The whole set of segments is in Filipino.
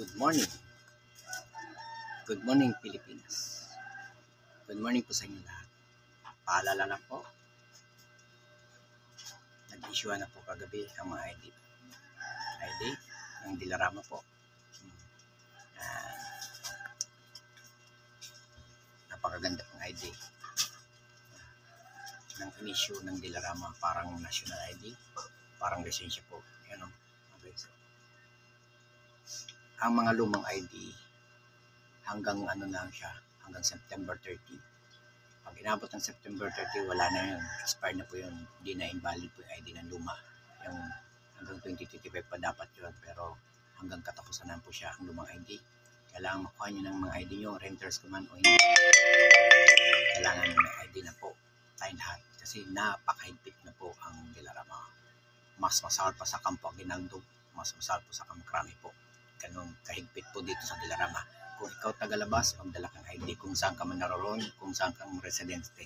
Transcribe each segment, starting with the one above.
Good morning. Good morning, Pilipinas. Good morning po sa inyo lahat. Paalala lang po, nag-issue na po kagabi ang mga ID ng Dilarama po. Napakaganda pong ID ng in-issue ng Dilarama, parang national ID, parang lisensya po. Yan o. Okay, so, ang mga lumang ID hanggang lang siya, hanggang September 30. Pag inabot ng September 30, wala na yun. Expire na po yun. Hindi na invalid po yung ID ng luma. Yung hanggang 2025 pa dapat yun. Pero hanggang katapusan na po siya ang lumang ID. Kailangan makuha nyo ng mga ID nyo, renters ko man o hindi. Kailangan may ID na po tayong lahat. Kasi napakahigpit na po ang Dilarama. Mas masahol pa sa Campo Aguinaldo. Mas masahol po sa Kamkrami po. Ganun kahigpit po dito sa Dilarama. Kung ikaw tagalabas, magdala kang ID kung saan ka man naroon, kung saan kang residente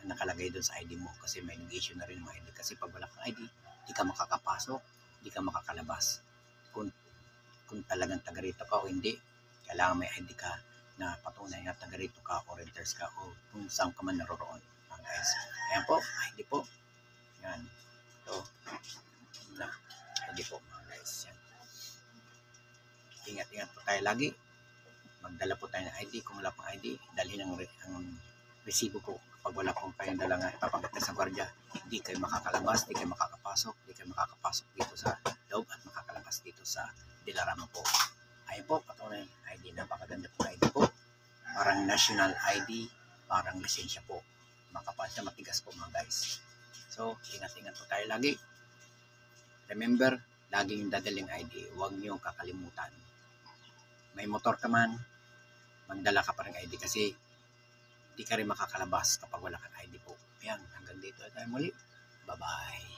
na nakalagay doon sa ID mo, kasi may nag-issue na rin ng ID. Kasi pag wala kang ID, di ka makakapasok, di ka makakalabas. Kung talagang taga rito ka o hindi, kailangan may ID ka na patunay na taga rito ka o renters ka o kung saan ka man naroon. Guys, ayan po, ID po. Yan. Ito. ID po mga guys. Yan. Ingat-ingat po tayo lagi. Magdala po tayo ng ID. Kung wala pang ID, dalhin ang resibo po. Kapag wala pong kayong dala nga ipapakita sa gwardiya, hindi kayo makakalabas, hindi kayo makakapasok, hindi kayo makakapasok dito sa loob at makakalabas dito sa Dilarama po. Ayun po, patunay ID. Napakaganda po ID po. Parang national ID, parang lisensya po. Makapal siya, matigas po mga guys. So, ingat-ingat po tayo lagi. Remember, laging dadaling ID. Huwag niyo kakalimutan. May motor ka man, magdala ka pa rin ID kasi hindi ka rin makakalabas kapag wala kang ID po. Ayan, hanggang dito tayo muli. Bye-bye.